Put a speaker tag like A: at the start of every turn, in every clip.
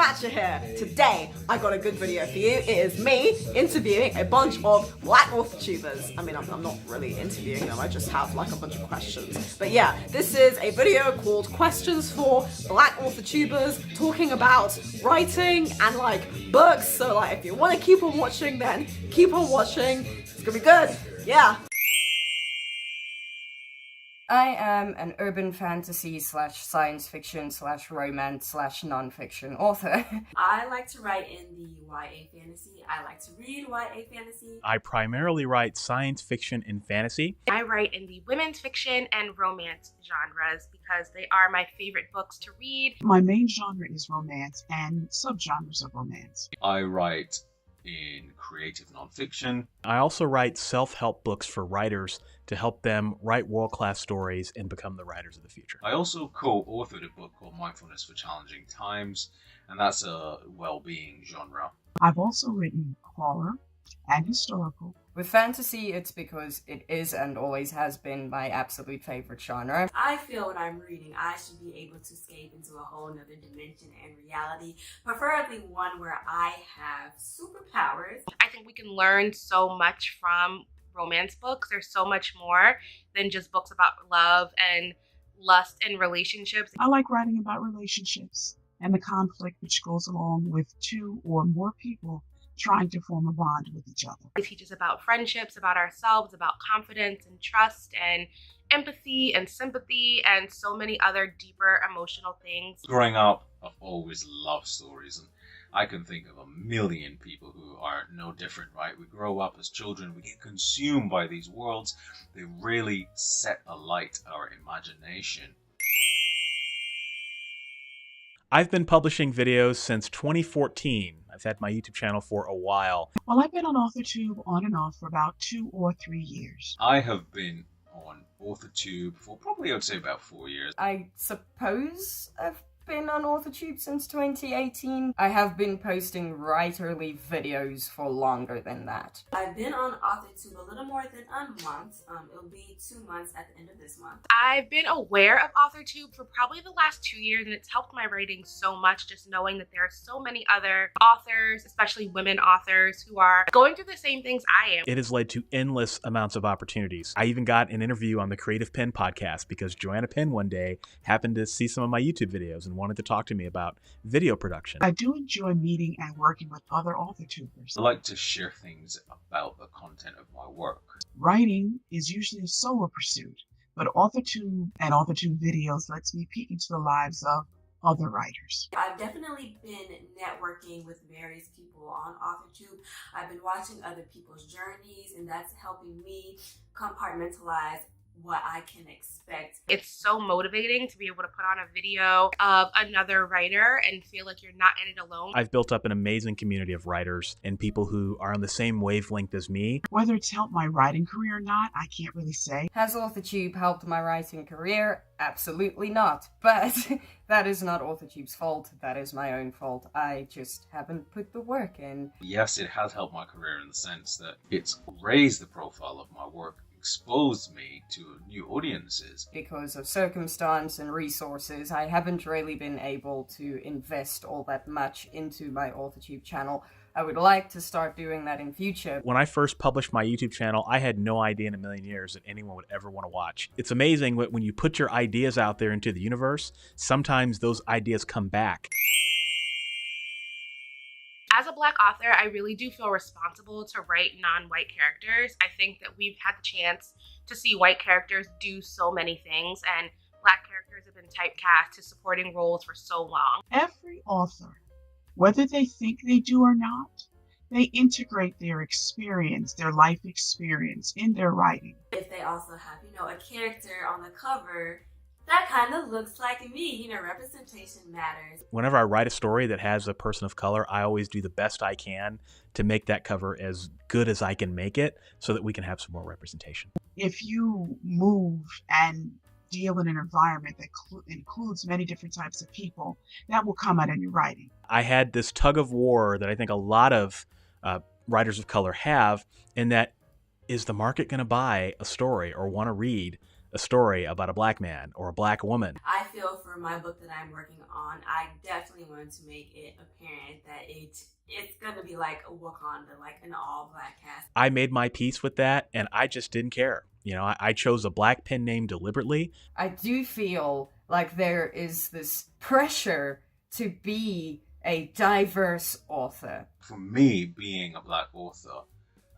A: glad you're here. Today, I got a good video for you. It is me interviewing a bunch of black Authortubers. I mean, I'm not really interviewing them, I just have like a bunch of questions. But yeah, this is a video called Questions for Black Authortubers, talking about writing and like books. So like, if you want to keep on watching, then keep on watching. It's gonna be good. Yeah.
B: I am an urban fantasy / science fiction / romance / non-fiction author.
C: I like to write in the YA fantasy. I like to read YA fantasy.
D: I primarily write science fiction and fantasy.
E: I write in the women's fiction and romance genres because they are my favorite books to read.
F: My main genre is romance and subgenres of romance.
G: I write in creative nonfiction.
D: I also write self-help books for writers to help them write world-class stories and become the writers of the future.
G: I also co-authored a book called Mindfulness for Challenging Times, and that's a well-being genre.
F: I've also written horror and historical.
B: With fantasy, it's because it is and always has been my absolute favorite genre.
C: I feel when I'm reading, I should be able to escape into a whole nother dimension and reality, preferably one where I have superpowers.
E: I think we can learn so much from romance books. There's so much more than just books about love and lust and relationships.
F: I like writing about relationships and the conflict which goes along with two or more people trying to form a bond with each other.
E: It teaches about friendships, about ourselves, about confidence and trust and empathy and sympathy and so many other deeper emotional things.
G: Growing up, I've always loved stories, and I can think of a million people who are no different, right? We grow up as children, we get consumed by these worlds. They really set alight our imagination.
D: I've been publishing videos since 2014. I've had my YouTube channel for a while.
F: Well, I've been on Authortube on and off for about 2 or 3 years.
G: I have been on Authortube for probably, I would say, about 4 years.
B: I suppose I've been on Authortube since 2018. I have been posting writerly videos for longer than that.
C: I've been on Authortube a little more than a month. It'll be 2 months at the end of this month.
E: I've been aware of Authortube for probably the last 2 years, and it's helped my writing so much, just knowing that there are so many other authors, especially women authors, who are going through the same things I am.
D: It has led to endless amounts of opportunities. I even got an interview on the Creative Pen podcast because Joanna Penn one day happened to see some of my YouTube videos and wanted to talk to me about video production.
F: I do enjoy meeting and working with other Authortubers.
G: I like to share things about the content of my work.
F: Writing is usually a solo pursuit, but Authortube and Authortube videos lets me peek into the lives of other writers.
C: I've definitely been networking with various people on Authortube. I've been watching other people's journeys, and that's helping me compartmentalize what I can expect.
E: It's so motivating to be able to put on a video of another writer and feel like you're not in it alone.
D: I've built up an amazing community of writers and people who are on the same wavelength as me.
F: Whether it's helped my writing career or not, I can't really say.
B: Has Authortube helped my writing career? Absolutely not. But that is not Authortube's fault. That is my own fault. I just haven't put the work in.
G: Yes, it has helped my career in the sense that it's raised the profile of my work, exposed me to new audiences.
B: Because of circumstance and resources, I haven't really been able to invest all that much into my Authortube channel. I would like to start doing that in future.
D: When I first published my YouTube channel, I had no idea in a million years that anyone would ever want to watch. It's amazing when you put your ideas out there into the universe, sometimes those ideas come back.
E: As a Black author, I really do feel responsible to write non-white characters. I think that we've had the chance to see white characters do so many things, and Black characters have been typecast to supporting roles for so long.
F: Every author, whether they think they do or not, they integrate their experience, their life experience in their writing.
C: If they also have, a character on the cover that kind of looks like me, representation matters.
D: Whenever I write a story that has a person of color, I always do the best I can to make that cover as good as I can make it so that we can have some more representation.
F: If you move and deal in an environment that includes many different types of people, that will come out in your writing.
D: I had this tug of war that I think a lot of writers of color have, in that, is the market going to buy a story or want to read a story about a black man or a black woman.
C: I feel for my book that I'm working on, I definitely wanted to make it apparent that it's going to be like a Wakanda, like an all-black cast.
D: I made my peace with that, and I just didn't care. You know, I chose a black pen name deliberately.
B: I do feel like there is this pressure to be a diverse author.
G: For me, being a black author,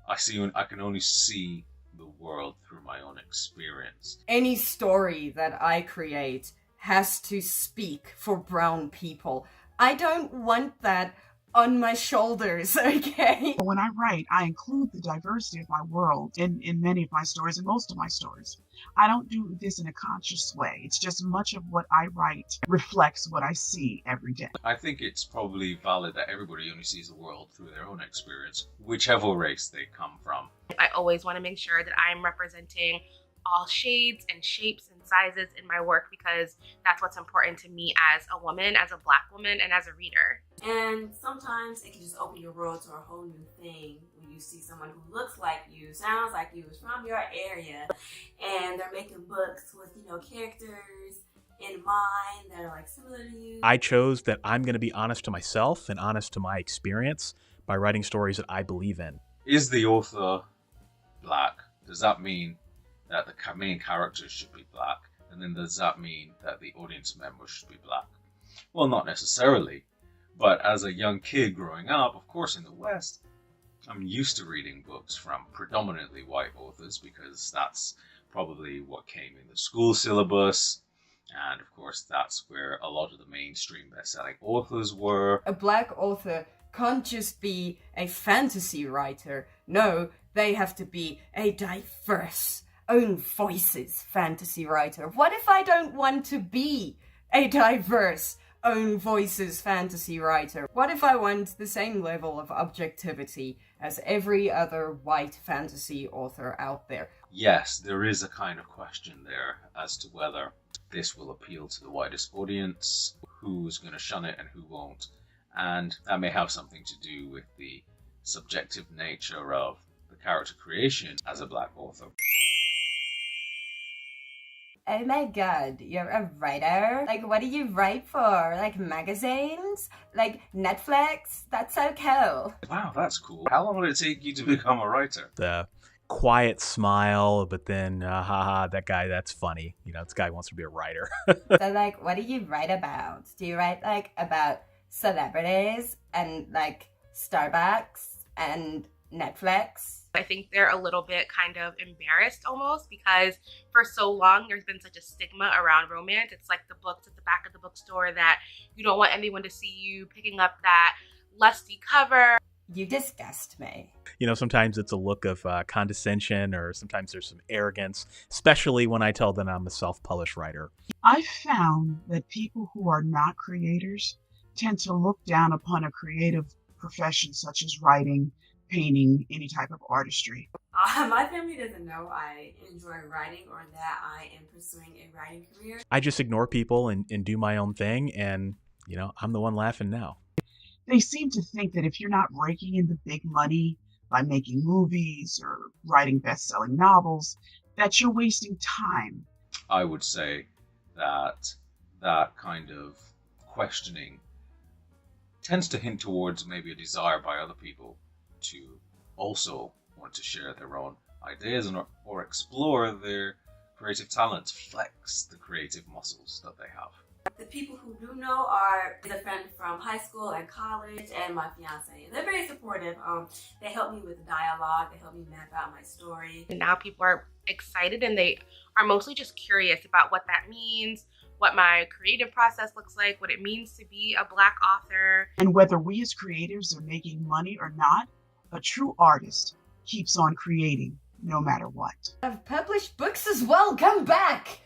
G: I can only see the world through my own experience.
B: Any story that I create has to speak for brown people. I don't want that on my shoulders, okay?
F: When I write, I include the diversity of my world in many of my stories and most of my stories. I don't do this in a conscious way. It's just much of what I write reflects what I see every day.
G: I think it's probably valid that everybody only sees the world through their own experience, whichever race they come from.
E: I always want to make sure that I'm representing all shades and shapes and sizes in my work because that's what's important to me as a woman, as a black woman, and as a reader.
C: And sometimes it can just open your world to a whole new thing when you see someone who looks like you, sounds like you, is from your area, and they're making books with, characters in mind that are like similar to you.
D: I chose that I'm going to be honest to myself and honest to my experience by writing stories that I believe in.
G: Is the author black? Does that mean that the main characters should be black? And then does that mean that the audience members should be black? Well, not necessarily. But as a young kid growing up, of course in the West, I'm used to reading books from predominantly white authors because that's probably what came in the school syllabus. And of course, that's where a lot of the mainstream best-selling authors were.
B: A black author can't just be a fantasy writer. No, they have to be a diverse, own voices fantasy writer. What if I don't want to be a diverse, own voices fantasy writer? What if I want the same level of objectivity as every other white fantasy author out there?
G: Yes, there is a kind of question there as to whether this will appeal to the widest audience, who's going to shun it and who won't. And that may have something to do with the subjective nature of the character creation as a black author.
B: Oh my god, you're a writer? Like, what do you write for? Like, magazines? Like, Netflix? That's so cool.
G: Wow, that's cool. How long will it take you to become a writer?
D: The quiet smile, but then, haha, that guy, that's funny. This guy wants to be a writer.
B: So, like, what do you write about? Do you write, like, about celebrities and, like, Starbucks and Netflix?
E: I think they're a little bit kind of embarrassed almost because for so long there's been such a stigma around romance. It's like the books at the back of the bookstore that you don't want anyone to see you picking up that lusty cover.
B: You disgust me.
D: Sometimes it's a look of condescension, or sometimes there's some arrogance, especially when I tell them I'm a self-published writer.
F: I've found that people who are not creators tend to look down upon a creative profession such as writing, painting, any type of artistry.
C: My family doesn't know I enjoy writing or that I am pursuing a writing career.
D: I just ignore people and do my own thing, and, I'm the one laughing now.
F: They seem to think that if you're not raking in the big money by making movies or writing best-selling novels, that you're wasting time.
G: I would say that that kind of questioning tends to hint towards maybe a desire by other people to also want to share their own ideas or explore their creative talents, flex the creative muscles that they have.
C: The people who do know are a friend from high school and college and my fiance. And they're very supportive. They help me with the dialogue. They help me map out my story.
E: And now people are excited and they are mostly just curious about what that means, what my creative process looks like, what it means to be a black author.
F: And whether we as creators are making money or not, a true artist keeps on creating no matter what.
B: I've published books as well. Come back!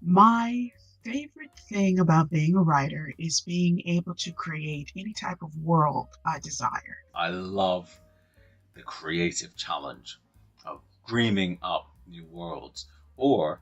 F: My favorite thing about being a writer is being able to create any type of world I desire.
G: I love the creative challenge of dreaming up new worlds or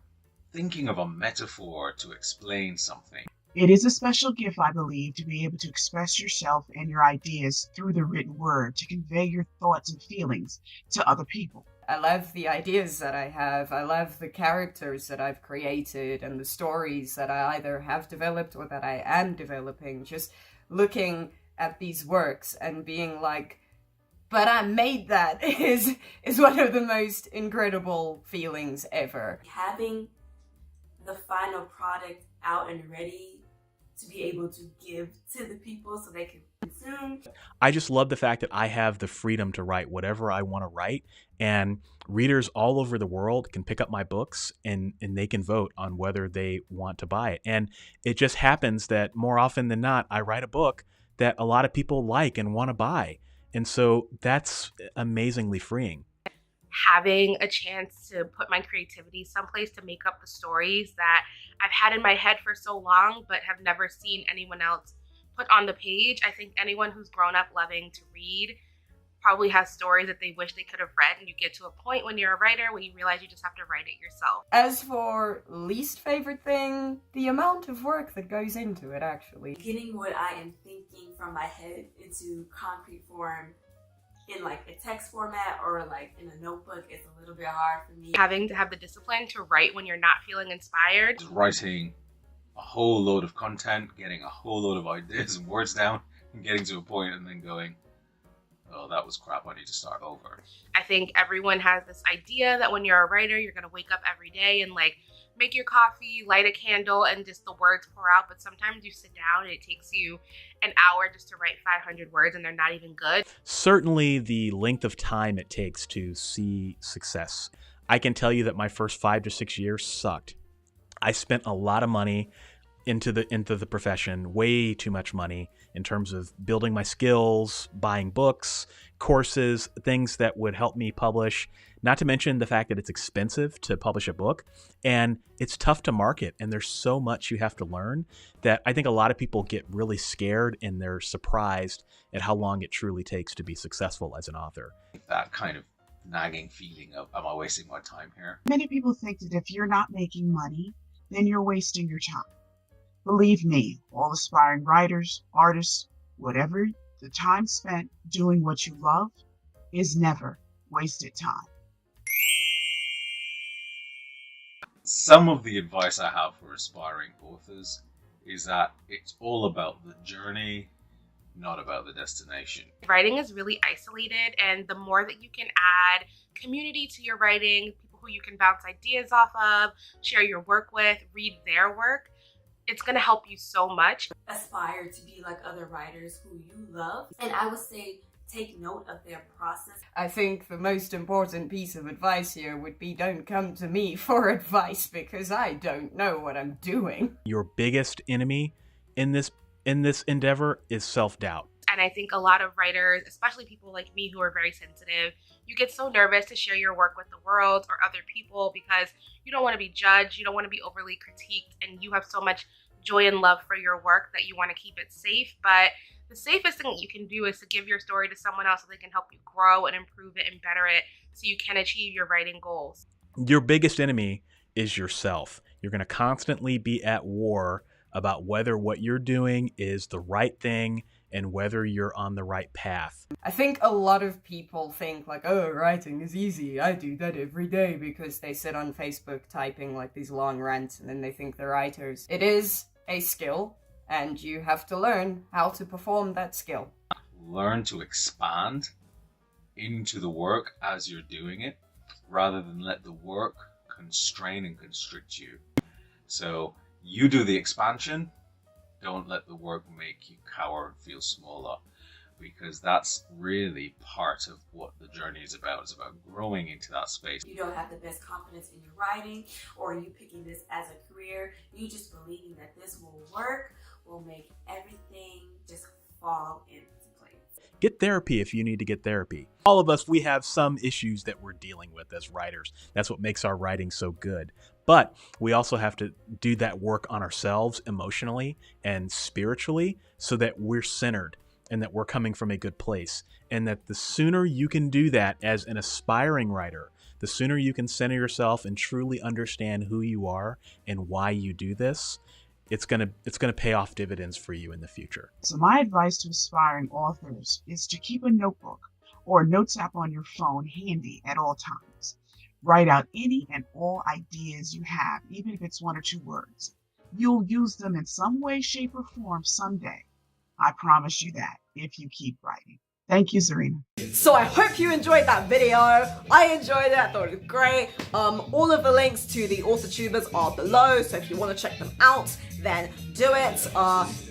G: thinking of a metaphor to explain something.
F: It is a special gift, I believe, to be able to express yourself and your ideas through the written word, to convey your thoughts and feelings to other people.
B: I love the ideas that I have. I love the characters that I've created and the stories that I either have developed or that I am developing. Just looking at these works and being like, but I made that is one of the most incredible feelings ever.
C: Having the final product out and ready to be able to give to the people so they can consume.
D: I just love the fact that I have the freedom to write whatever I want to write, and readers all over the world can pick up my books and they can vote on whether they want to buy it. And it just happens that more often than not, I write a book that a lot of people like and want to buy. And so that's amazingly freeing.
E: Having a chance to put my creativity someplace to make up the stories that I've had in my head for so long but have never seen anyone else put on the page. I think anyone who's grown up loving to read probably has stories that they wish they could have read, and you get to a point when you're a writer when you realize you just have to write it yourself.
B: As for least favorite thing, the amount of work that goes into it, actually.
C: Getting what I am thinking from my head into concrete form in like a text format or like in a notebook is a little bit hard for me.
E: Having to have the discipline to write when you're not feeling inspired.
G: Writing a whole load of content, getting a whole load of ideas and words down, and getting to a point and then going, oh, that was crap, I need to start over.
E: I think everyone has this idea that when you're a writer, you're going to wake up every day and like make your coffee, light a candle, and just the words pour out. But sometimes you sit down and it takes you an hour just to write 500 words and they're not even good.
D: Certainly the length of time it takes to see success. I can tell you that my first 5 to 6 years sucked. I spent a lot of money into the profession, way too much money in terms of building my skills, buying books, courses, things that would help me publish, not to mention the fact that it's expensive to publish a book and it's tough to market, and there's so much you have to learn that I think a lot of people get really scared and they're surprised at how long it truly takes to be successful as an author.
G: That kind of nagging feeling of, am I wasting my time here?
F: Many people think that if you're not making money, then you're wasting your time. Believe me, all aspiring writers, artists, whatever, the time spent doing what you love is never wasted time.
G: Some of the advice I have for aspiring authors is that it's all about the journey, not about the destination.
E: Writing is really isolated, and the more that you can add community to your writing, people who you can bounce ideas off of, share your work with, read their work, it's going to help you so much.
C: Aspire to be like other writers who you love. And I would say take note of their process.
B: I think the most important piece of advice here would be don't come to me for advice because I don't know what I'm doing.
D: Your biggest enemy in this endeavor is self-doubt.
E: And I think a lot of writers, especially people like me who are very sensitive, you get so nervous to share your work with the world or other people because you don't want to be judged, you don't want to be overly critiqued, and you have so much joy and love for your work that you want to keep it safe. But the safest thing that you can do is to give your story to someone else so they can help you grow and improve it and better it so you can achieve your writing goals.
D: Your biggest enemy is yourself. You're going to constantly be at war about whether what you're doing is the right thing and whether you're on the right path.
B: I think a lot of people think like, oh, writing is easy. I do that every day because they sit on Facebook typing like these long rants and then they think they're writers. It is a skill and you have to learn how to perform that skill.
G: Learn to expand into the work as you're doing it rather than let the work constrain and constrict you. So you do the expansion. Don't let the work make you cower and feel smaller, because that's really part of what the journey is about. It's about growing into that space.
C: You don't have the best confidence in your writing, or you picking this as a career. You just believing that this will work will make everything just fall into place.
D: Get therapy if you need to get therapy. All of us, we have some issues that we're dealing with as writers. That's what makes our writing so good. But we also have to do that work on ourselves emotionally and spiritually so that we're centered and that we're coming from a good place. And that the sooner you can do that as an aspiring writer, the sooner you can center yourself and truly understand who you are and why you do this, it's gonna pay off dividends for you in the future.
F: So my advice to aspiring authors is to keep a notebook or a notes app on your phone handy at all times. Write out any and all ideas you have, even if it's 1 or 2 words. You'll use them in some way, shape, or form someday. I promise you that, if you keep writing. Thank you, Serena.
A: So I hope you enjoyed that video. I enjoyed it. I thought it was great. All of the links to the Authortubers are below, so if you want to check them out, then do it.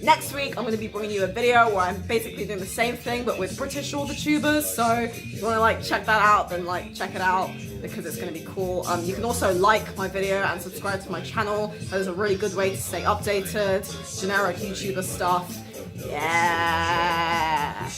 A: Next week, I'm going to be bringing you a video where I'm basically doing the same thing, but with British Authortubers. So if you want to like check that out, then like check it out because it's going to be cool. You can also like my video and subscribe to my channel. That is a really good way to stay updated. Generic YouTuber stuff. Yeah.